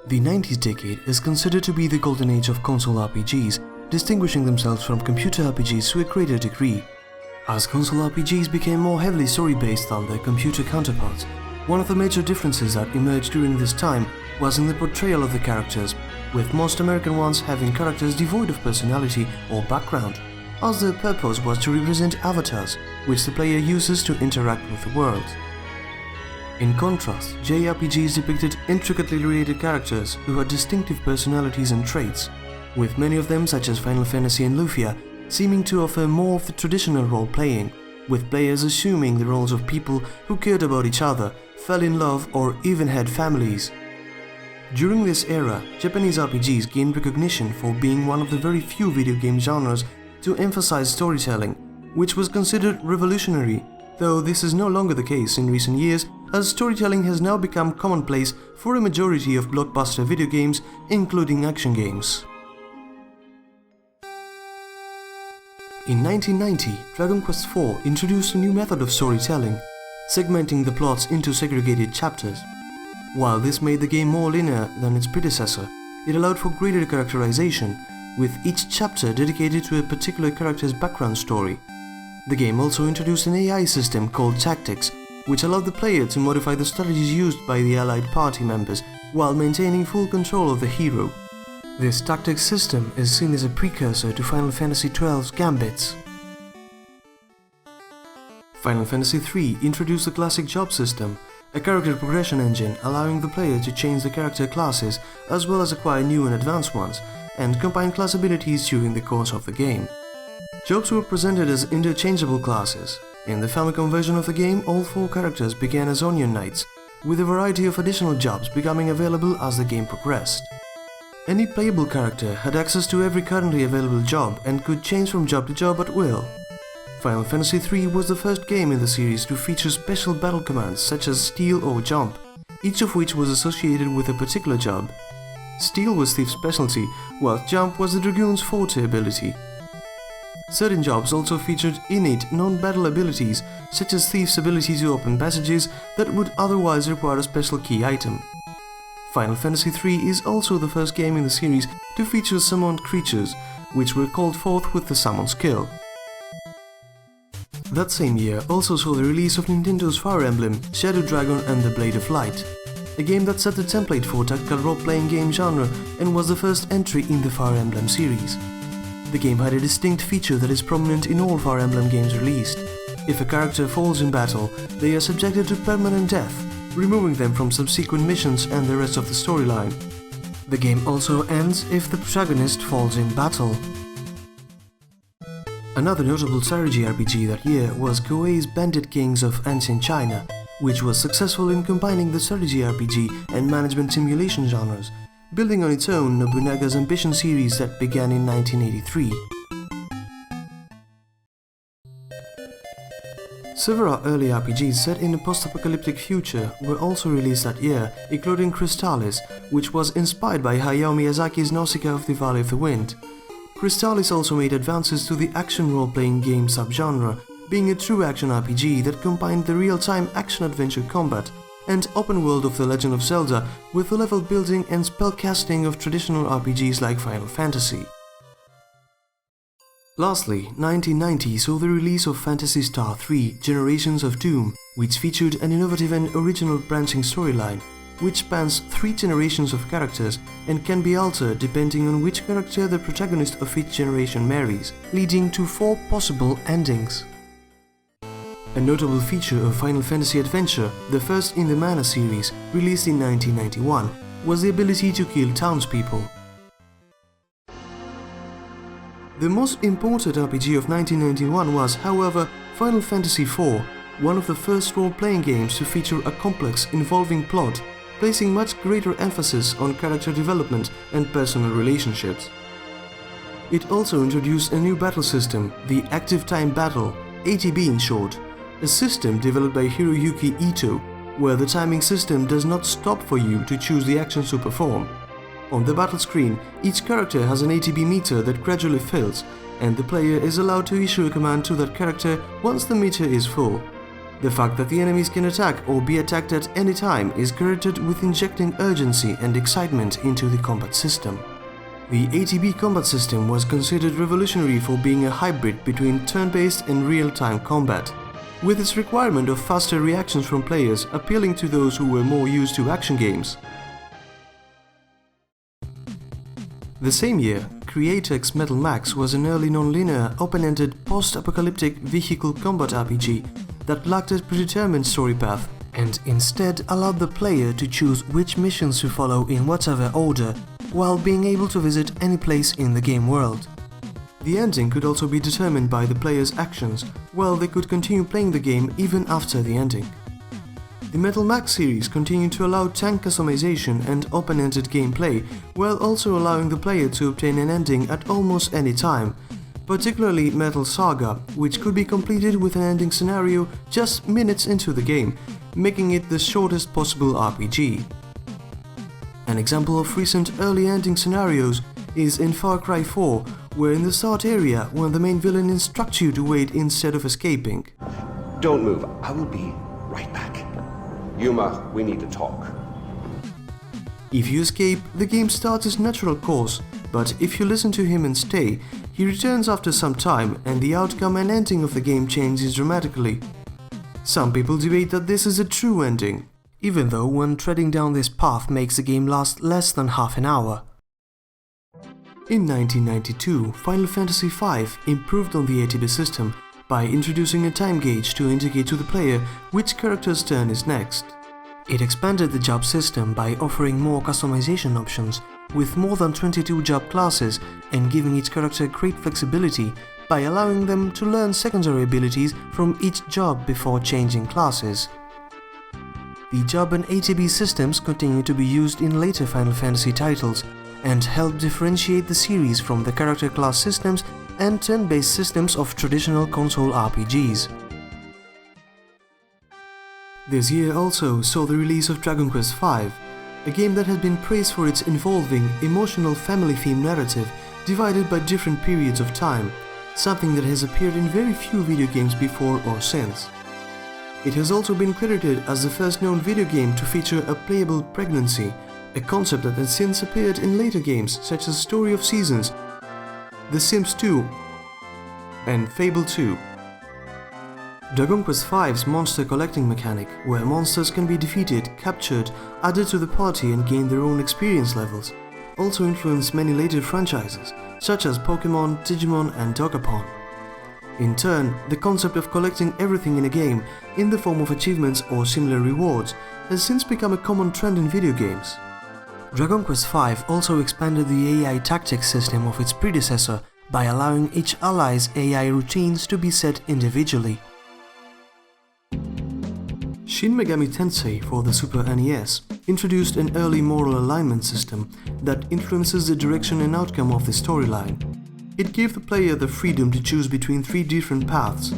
The 90s decade is considered to be the golden age of console RPGs, distinguishing themselves from computer RPGs to a greater degree. As console RPGs became more heavily story-based than their computer counterparts, one of the major differences that emerged during this time was in the portrayal of the characters, with most American ones having characters devoid of personality or background, as their purpose was to represent avatars, which the player uses to interact with the world. In contrast, JRPGs depicted intricately related characters who had distinctive personalities and traits, with many of them, such as Final Fantasy and Lufia, seeming to offer more of the traditional role-playing, with players assuming the roles of people who cared about each other, fell in love, or even had families. During this era, Japanese RPGs gained recognition for being one of the very few video game genres to emphasize storytelling, which was considered revolutionary, though this is no longer the case in recent years, as storytelling has now become commonplace for a majority of blockbuster video games, including action games. In 1990, Dragon Quest IV introduced a new method of storytelling, segmenting the plots into segregated chapters. While this made the game more linear than its predecessor, it allowed for greater characterization, with each chapter dedicated to a particular character's background story. The game also introduced an AI system called Tactics, which allowed the player to modify the strategies used by the allied party members while maintaining full control of the hero. This tactics system is seen as a precursor to Final Fantasy XII's Gambits. Final Fantasy III introduced the classic job system, a character progression engine allowing the player to change the character classes as well as acquire new and advanced ones, and combine class abilities during the course of the game. Jobs were presented as interchangeable classes. In the Famicom version of the game, all 4 characters began as Onion Knights, with a variety of additional jobs becoming available as the game progressed. Any playable character had access to every currently available job and could change from job to job at will. Final Fantasy III was the first game in the series to feature special battle commands such as Steal or Jump, each of which was associated with a particular job. Steal was Thief's specialty, while Jump was the Dragoon's forte ability. Certain jobs also featured innate, non-battle abilities, such as Thief's ability to open passages that would otherwise require a special key item. Final Fantasy III is also the first game in the series to feature summoned creatures, which were called forth with the summon skill. That same year also saw the release of Nintendo's Fire Emblem, Shadow Dragon and the Blade of Light, a game that set the template for tactical role-playing game genre and was the first entry in the Fire Emblem series. The game had a distinct feature that is prominent in all Fire Emblem games released. If a character falls in battle, they are subjected to permanent death, removing them from subsequent missions and the rest of the storyline. The game also ends if the protagonist falls in battle. Another notable strategy RPG that year was Koei's Bandit Kings of Ancient China, which was successful in combining the strategy RPG and management simulation genres, building on its own Nobunaga's Ambition series that began in 1983. Several early RPGs set in a post-apocalyptic future were also released that year, including Crystalis, which was inspired by Hayao Miyazaki's Nausicaa of the Valley of the Wind. Crystalis also made advances to the action role-playing game subgenre, being a true action RPG that combined the real-time action-adventure combat and open world of The Legend of Zelda with the level building and spellcasting of traditional RPGs like Final Fantasy. Lastly, 1990 saw the release of Phantasy Star 3 Generations of Doom, which featured an innovative and original branching storyline, which spans 3 generations of characters and can be altered depending on which character the protagonist of each generation marries, leading to 4 possible endings. A notable feature of Final Fantasy Adventure, the first in the Mana series, released in 1991, was the ability to kill townspeople. The most important RPG of 1991 was, however, Final Fantasy IV, one of the first role-playing games to feature a complex, involving plot, placing much greater emphasis on character development and personal relationships. It also introduced a new battle system, the Active Time Battle, ATB in short, a system developed by Hiroyuki Ito, where the timing system does not stop for you to choose the actions to perform. On the battle screen, each character has an ATB meter that gradually fills, and the player is allowed to issue a command to that character once the meter is full. The fact that the enemies can attack or be attacked at any time is credited with injecting urgency and excitement into the combat system. The ATB combat system was considered revolutionary for being a hybrid between turn-based and real-time combat, with its requirement of faster reactions from players appealing to those who were more used to action games. The same year, Createx Metal Max was an early non-linear, open-ended, post-apocalyptic vehicle combat RPG that lacked a predetermined story path and instead allowed the player to choose which missions to follow in whatever order, while being able to visit any place in the game world. The ending could also be determined by the player's actions, while they could continue playing the game even after the ending. The Metal Max series continued to allow tank customization and open-ended gameplay, while also allowing the player to obtain an ending at almost any time, particularly Metal SaGa, which could be completed with an ending scenario just minutes into the game, making it the shortest possible RPG. An example of recent early ending scenarios is in Far Cry 4, where in the start area, when the main villain instructs you to wait instead of escaping. Don't move, I will be right back. Yuma, we need to talk. If you escape, the game starts its natural course, but if you listen to him and stay, he returns after some time and the outcome and ending of the game changes dramatically. Some people debate that this is a true ending, even though one treading down this path makes the game last less than half an hour. In 1992, Final Fantasy V improved on the ATB system by introducing a time gauge to indicate to the player which character's turn is next. It expanded the job system by offering more customization options, with more than 22 job classes, and giving each character great flexibility by allowing them to learn secondary abilities from each job before changing classes. The job and ATB systems continue to be used in later Final Fantasy titles and help differentiate the series from the character class systems and turn-based systems of traditional console RPGs. This year also saw the release of Dragon Quest V, a game that had been praised for its involving, emotional family-themed narrative divided by different periods of time, something that has appeared in very few video games before or since. It has also been credited as the first known video game to feature a playable pregnancy, a concept that has since appeared in later games such as Story of Seasons, The Sims 2, and Fable 2. Dragon Quest V's monster collecting mechanic, where monsters can be defeated, captured, added to the party and gain their own experience levels, also influenced many later franchises, such as Pokémon, Digimon and Dokapon. In turn, the concept of collecting everything in a game, in the form of achievements or similar rewards, has since become a common trend in video games. Dragon Quest V also expanded the AI tactics system of its predecessor by allowing each ally's AI routines to be set individually. Shin Megami Tensei for the Super NES introduced an early moral alignment system that influences the direction and outcome of the storyline. It gave the player the freedom to choose between 3 different paths: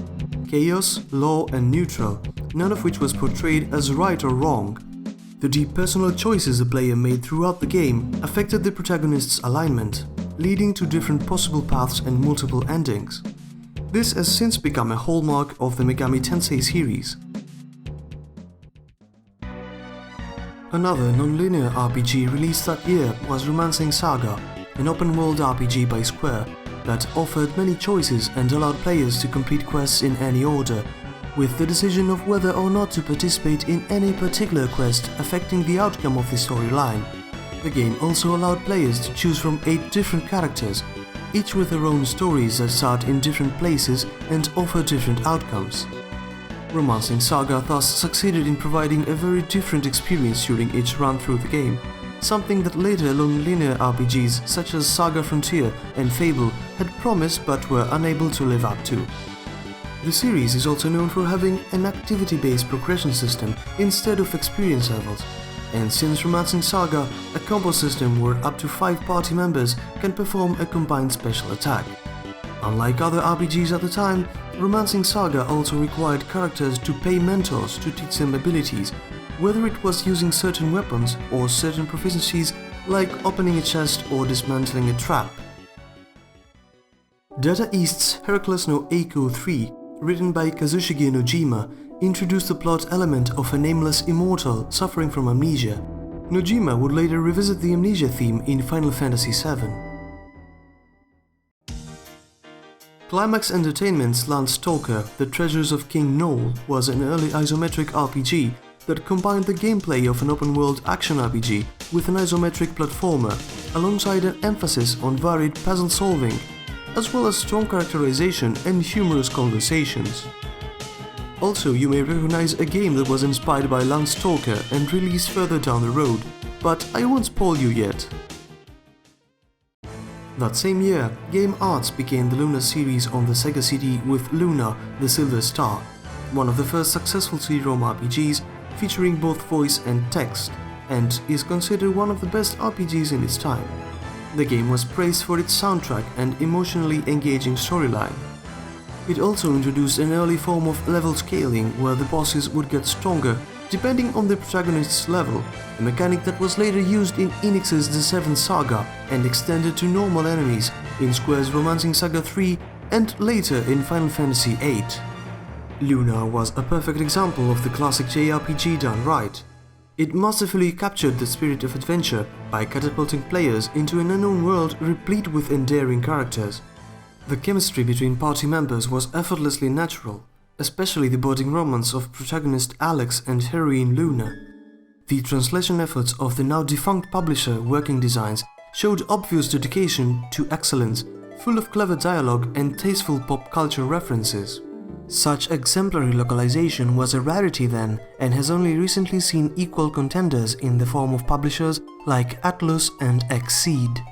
chaos, law and neutral, none of which was portrayed as right or wrong. The deep personal choices the player made throughout the game affected the protagonist's alignment, leading to different possible paths and multiple endings. This has since become a hallmark of the Megami Tensei series. Another non-linear RPG released that year was Romancing SaGa, an open-world RPG by Square that offered many choices and allowed players to complete quests in any order, with the decision of whether or not to participate in any particular quest affecting the outcome of the storyline. The game also allowed players to choose from 8 different characters, each with their own stories that start in different places and offer different outcomes. Romancing SaGa thus succeeded in providing a very different experience during each run through the game, something that later non-linear RPGs such as Saga Frontier and Fable had promised but were unable to live up to. The series is also known for having an activity-based progression system instead of experience levels, and since Romancing SaGa, a combo system where up to 5 party members can perform a combined special attack. Unlike other RPGs at the time, Romancing SaGa also required characters to pay mentors to teach them abilities, whether it was using certain weapons or certain proficiencies like opening a chest or dismantling a trap. Data East's Heracles no Eiko III, written by Kazushige Nojima, introduced the plot element of a nameless immortal suffering from amnesia. Nojima would later revisit the amnesia theme in Final Fantasy VII. Climax Entertainment's Landstalker, The Treasures of King Nole was an early isometric RPG that combined the gameplay of an open-world action RPG with an isometric platformer, alongside an emphasis on varied puzzle solving, as well as strong characterization and humorous conversations. Also, you may recognize a game that was inspired by Landstalker and released further down the road, but I won't spoil you yet. That same year, Game Arts began the Lunar series on the SaGa CD with Lunar, the Silver Star, one of the first successful CD-ROM RPGs featuring both voice and text, and is considered one of the best RPGs in its time. The game was praised for its soundtrack and emotionally engaging storyline. It also introduced an early form of level scaling where the bosses would get stronger depending on the protagonist's level, a mechanic that was later used in Enix's The Seventh Saga and extended to normal enemies in Square's Romancing Saga 3 and later in Final Fantasy VIII. Lunar was a perfect example of the classic JRPG done right. It masterfully captured the spirit of adventure by catapulting players into an unknown world replete with endearing characters. The chemistry between party members was effortlessly natural, especially the budding romance of protagonist Alex and heroine Lunar. The translation efforts of the now defunct publisher Working Designs showed obvious dedication to excellence, full of clever dialogue and tasteful pop culture references. Such exemplary localization was a rarity then and has only recently seen equal contenders in the form of publishers like Atlus and Xseed.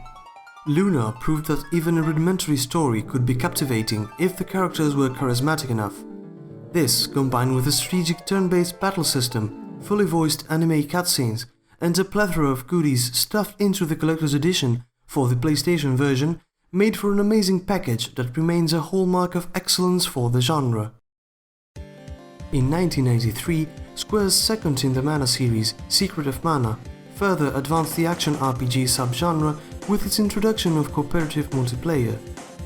Lunar proved that even a rudimentary story could be captivating if the characters were charismatic enough. This, combined with a strategic turn-based battle system, fully voiced anime cutscenes, and a plethora of goodies stuffed into the collector's edition for the PlayStation version, made for an amazing package that remains a hallmark of excellence for the genre. In 1993, Square's second in the Mana series, Secret of Mana, further advanced the action RPG subgenre with its introduction of cooperative multiplayer.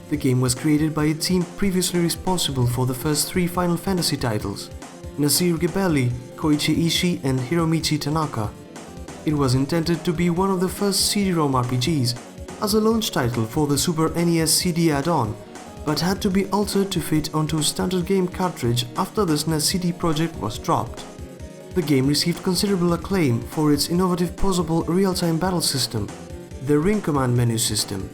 The game was created by a team previously responsible for the first three Final Fantasy titles, Nasir Gebelli, Koichi Ishii and Hiromichi Tanaka. It was intended to be one of the first CD-ROM RPGs as a launch title for the Super NES CD add-on, but had to be altered to fit onto a standard game cartridge after the SNES CD project was dropped. The game received considerable acclaim for its innovative posable real-time battle system, the Ring Command menu system.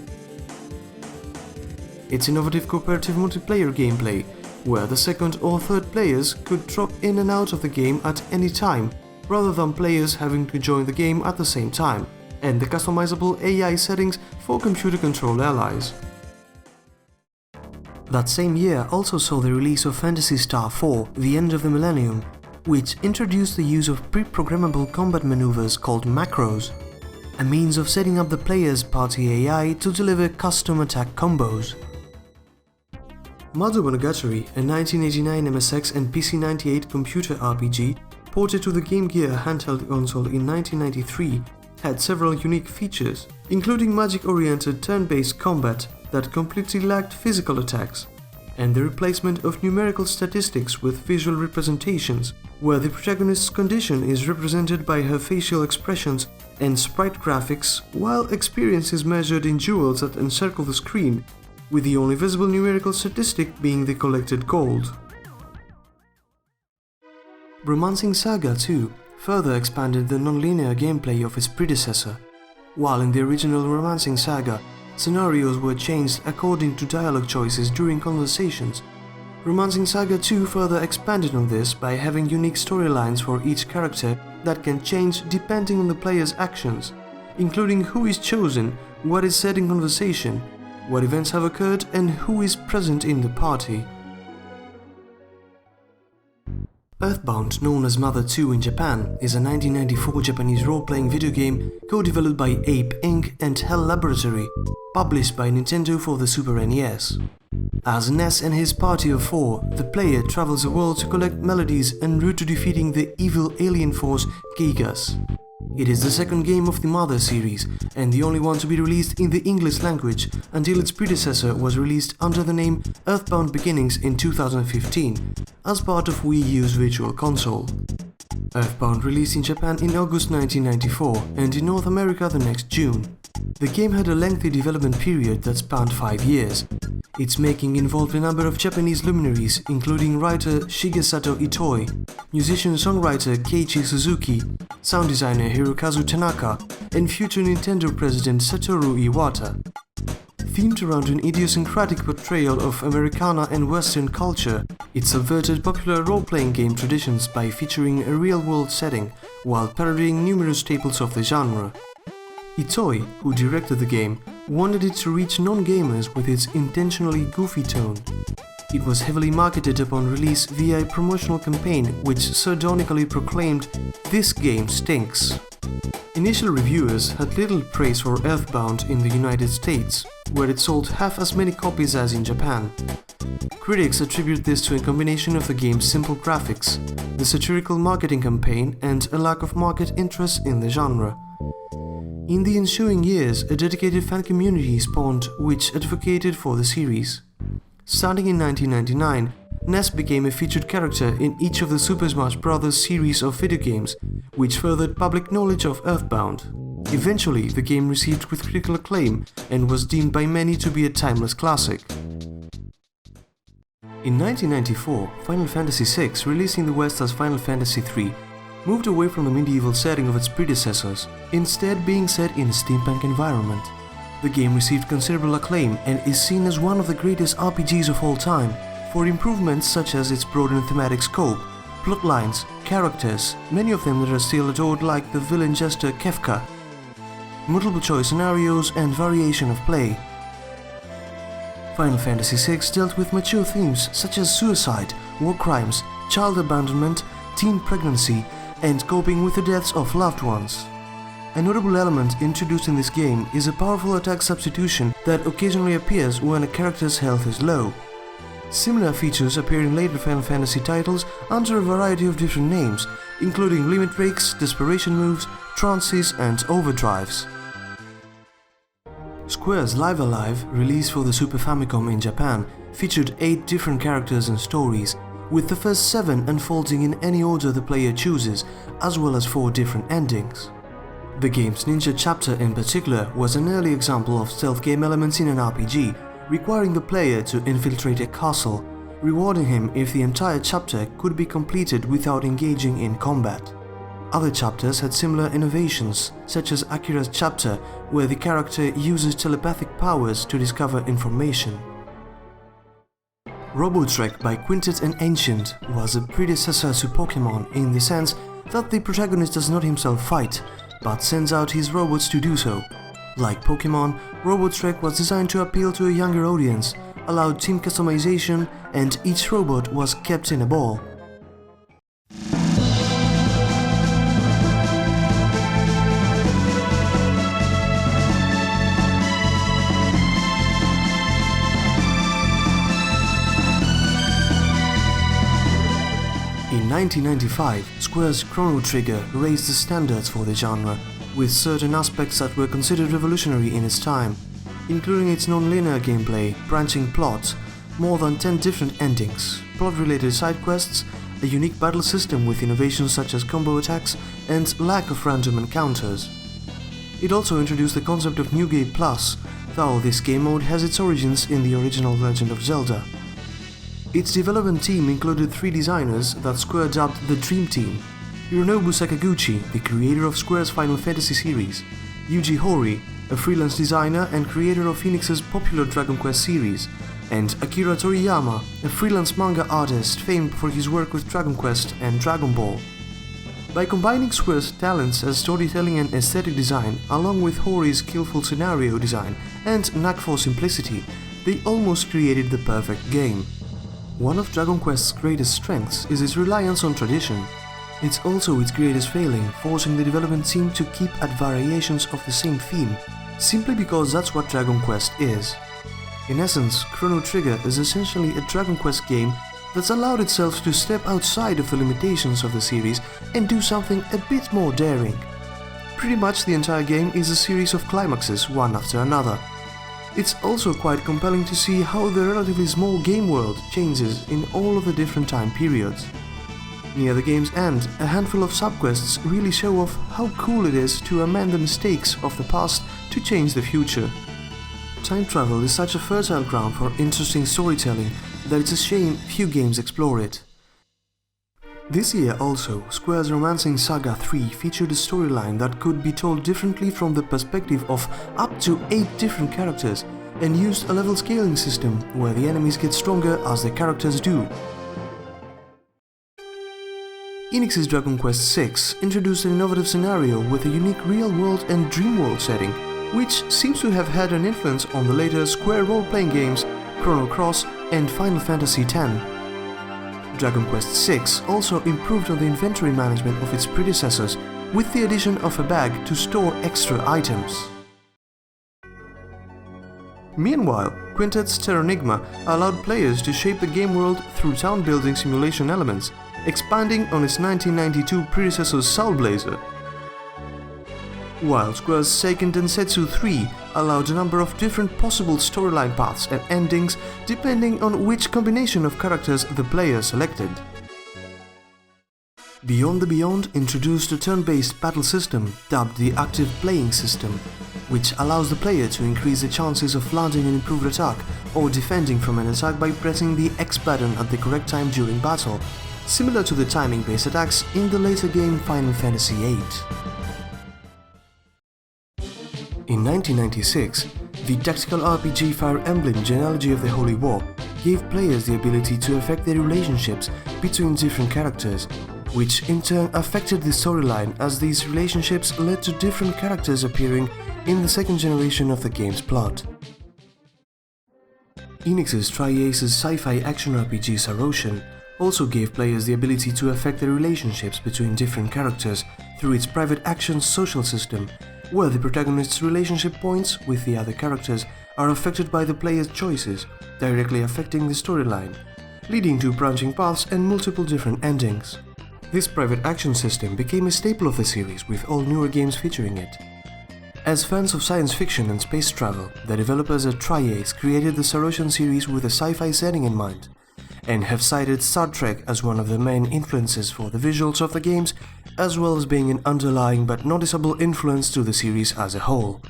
Its innovative cooperative multiplayer gameplay, where the second or third players could drop in and out of the game at any time, rather than players having to join the game at the same time, and the customizable AI settings for computer-controlled allies. That same year also saw the release of Phantasy Star 4, The End of the Millennium, which introduced the use of pre-programmable combat maneuvers called macros, a means of setting up the player's party AI to deliver custom attack combos. Madou Monogatari, a 1989 MSX and PC-98 computer RPG ported to the Game Gear handheld console in 1993, had several unique features, including magic-oriented turn-based combat that completely lacked physical attacks, and the replacement of numerical statistics with visual representations, where the protagonist's condition is represented by her facial expressions and sprite graphics, while experience is measured in jewels that encircle the screen, with the only visible numerical statistic being the collected gold. Romancing Saga 2 further expanded the non-linear gameplay of its predecessor. While in the original Romancing Saga, scenarios were changed according to dialogue choices during conversations, Romancing Saga 2 further expanded on this by having unique storylines for each character that can change depending on the player's actions, including who is chosen, what is said in conversation, what events have occurred and who is present in the party. EarthBound, known as Mother 2 in Japan, is a 1994 Japanese role-playing video game co-developed by Ape Inc. and Hell Laboratory, published by Nintendo for the Super NES. As Ness and his party of 4, the player travels the world to collect melodies en route to defeating the evil alien force Gigas. It is the second game of the Mother series, and the only one to be released in the English language until its predecessor was released under the name EarthBound Beginnings in 2015, as part of Wii U's Virtual Console. EarthBound released in Japan in August 1994 and in North America the next June. The game had a lengthy development period that spanned 5 years. Its making involved a number of Japanese luminaries, including writer Shigesato Itoi, musician-songwriter Keiichi Suzuki, sound designer Hirokazu Tanaka, and future Nintendo president Satoru Iwata. Themed around an idiosyncratic portrayal of Americana and Western culture, it subverted popular role-playing game traditions by featuring a real-world setting, while parodying numerous staples of the genre. Itoi, who directed the game, wanted it to reach non-gamers with its intentionally goofy tone. It was heavily marketed upon release via a promotional campaign which sardonically proclaimed, "This game stinks." Initial reviewers had little praise for EarthBound in the United States, where it sold half as many copies as in Japan. Critics attribute this to a combination of the game's simple graphics, the satirical marketing campaign, and a lack of market interest in the genre. In the ensuing years, a dedicated fan community spawned which advocated for the series. Starting in 1999, Ness became a featured character in each of the Super Smash Bros. Series of video games, which furthered public knowledge of EarthBound. Eventually, the game received critical acclaim and was deemed by many to be a timeless classic. In 1994, Final Fantasy VI, released in the West as Final Fantasy III, moved away from the medieval setting of its predecessors, instead being set in a steampunk environment. The game received considerable acclaim and is seen as one of the greatest RPGs of all time, for improvements such as its broadened thematic scope, plotlines, characters, many of them that are still adored like the villain jester Kefka, multiple choice scenarios and variation of play. Final Fantasy VI dealt with mature themes such as suicide, war crimes, child abandonment, teen pregnancy, and coping with the deaths of loved ones. A notable element introduced in this game is a powerful attack substitution that occasionally appears when a character's health is low. Similar features appear in later Final Fantasy titles under a variety of different names, including limit breaks, desperation moves, trances, and overdrives. Square's Live Alive, released for the Super Famicom in Japan, featured 8 different characters and stories, with the first 7 unfolding in any order the player chooses, as well as 4 different endings. The game's Ninja chapter in particular was an early example of stealth game elements in an RPG, requiring the player to infiltrate a castle, rewarding him if the entire chapter could be completed without engaging in combat. Other chapters had similar innovations, such as Akira's chapter, where the character uses telepathic powers to discover information. Robotrek by Quintet and Ancient was a predecessor to Pokémon in the sense that the protagonist does not himself fight, but sends out his robots to do so. Like Pokémon, Robotrek was designed to appeal to a younger audience, allowed team customization, and each robot was kept in a ball. In 1995, Square's Chrono Trigger raised the standards for the genre, with certain aspects that were considered revolutionary in its time, including its non-linear gameplay, branching plots, more than 10 different endings, plot-related side quests, a unique battle system with innovations such as combo attacks, and lack of random encounters. It also introduced the concept of New Game Plus, though this game mode has its origins in the original Legend of Zelda. Its development team included 3 designers that Square dubbed the Dream Team: Hironobu Sakaguchi, the creator of Square's Final Fantasy series, Yuji Horii, a freelance designer and creator of Phoenix's popular Dragon Quest series, and Akira Toriyama, a freelance manga artist famed for his work with Dragon Quest and Dragon Ball. By combining Square's talents as storytelling and aesthetic design, along with Horii's skillful scenario design and knack for simplicity, they almost created the perfect game. One of Dragon Quest's greatest strengths is its reliance on tradition. It's also its greatest failing, forcing the development team to keep at variations of the same theme, simply because that's what Dragon Quest is. In essence, Chrono Trigger is essentially a Dragon Quest game that's allowed itself to step outside of the limitations of the series and do something a bit more daring. Pretty much the entire game is a series of climaxes, one after another. It's also quite compelling to see how the relatively small game world changes in all of the different time periods. Near the game's end, a handful of subquests really show off how cool it is to amend the mistakes of the past to change the future. Time travel is such a fertile ground for interesting storytelling that it's a shame few games explore it. This year also, Square's romancing SaGa 3 featured a storyline that could be told differently from the perspective of up to 8 different characters and used a level scaling system where the enemies get stronger as the characters do. Enix's Dragon Quest VI introduced an innovative scenario with a unique real-world and dream-world setting, which seems to have had an influence on the later Square role-playing games Chrono Cross and Final Fantasy X. Dragon Quest VI also improved on the inventory management of its predecessors with the addition of a bag to store extra items. Meanwhile, Quintet's Terranigma allowed players to shape the game world through town-building simulation elements, expanding on its 1992 predecessor's Soul Blazer. While Square's Seiken Densetsu 3 allowed a number of different possible storyline paths and endings depending on which combination of characters the player selected. Beyond the Beyond introduced a turn-based battle system dubbed the Active Playing System, which allows the player to increase the chances of landing an improved attack or defending from an attack by pressing the X button at the correct time during battle, similar to the timing-based attacks in the later game Final Fantasy VIII. In 1996, the tactical RPG Fire Emblem Genealogy of the Holy War gave players the ability to affect their relationships between different characters, which in turn affected the storyline as these relationships led to different characters appearing in the second generation of the game's plot. Enix's Tri-Aces sci-fi action RPG Saroshan also gave players the ability to affect their relationships between different characters through its private actions social system, where the protagonist's relationship points with the other characters are affected by the player's choices, directly affecting the storyline, leading to branching paths and multiple different endings. This private action system became a staple of the series, with all newer games featuring it. As fans of science fiction and space travel, the developers at Tri-Ace created the Saroshan series with a sci-fi setting in mind, and have cited Star Trek as one of the main influences for the visuals of the games, as well as being an underlying but noticeable influence to the series as a whole.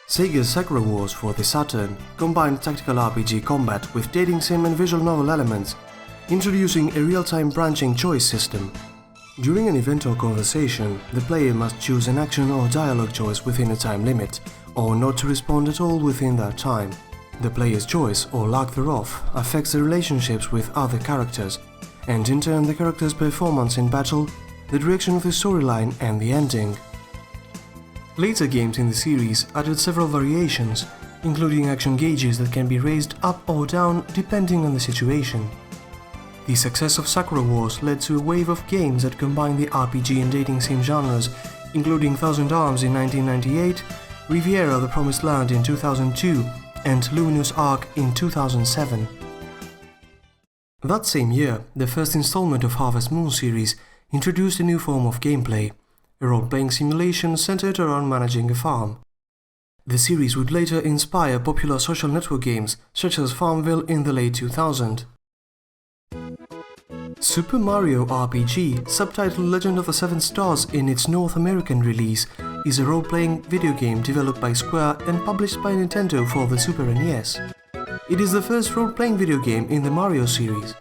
Sega's Sakura Wars for the Saturn combined tactical RPG combat with dating sim and visual novel elements, introducing a real-time branching choice system. During an event or conversation, the player must choose an action or dialogue choice within a time limit, or not to respond at all within that time. The player's choice, or lack thereof, affects the relationships with other characters, and in turn the character's performance in battle, the direction of the storyline and the ending. Later games in the series added several variations, including action gauges that can be raised up or down depending on the situation. The success of Sakura Wars led to a wave of games that combine the RPG and dating sim genres, including Thousand Arms in 1998, Riviera the Promised Land in 2002, and Luminous Arc in 2007. That same year, the first installment of Harvest Moon series introduced a new form of gameplay, a role-playing simulation centered around managing a farm. The series would later inspire popular social network games such as Farmville in the late 2000s. Super Mario RPG, subtitled Legend of the Seven Stars in its North American release, is a role-playing video game developed by Square and published by Nintendo for the Super NES. It is the first role-playing video game in the Mario series.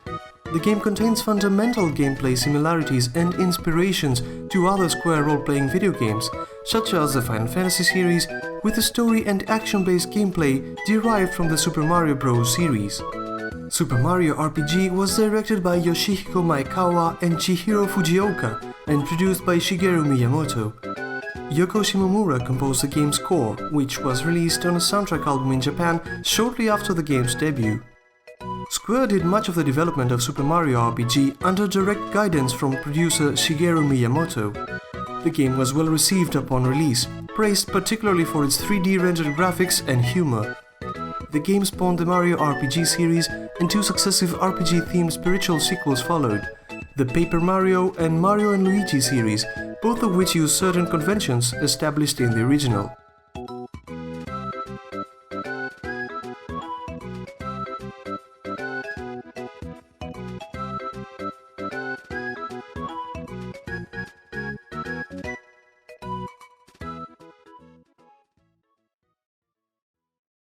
The game contains fundamental gameplay similarities and inspirations to other Square role-playing video games, such as the Final Fantasy series, with a story and action-based gameplay derived from the Super Mario Bros. Series. Super Mario RPG was directed by Yoshihiko Maekawa and Chihiro Fujioka and produced by Shigeru Miyamoto. Yoko Shimomura composed the game's score, which was released on a soundtrack album in Japan shortly after the game's debut. Square did much of the development of Super Mario RPG under direct guidance from producer Shigeru Miyamoto. The game was well received upon release, praised particularly for its 3D rendered graphics and humor. The game spawned the Mario RPG series, and 2 successive RPG-themed spiritual sequels followed, the Paper Mario and Mario & Luigi series, both of which use certain conventions established in the original.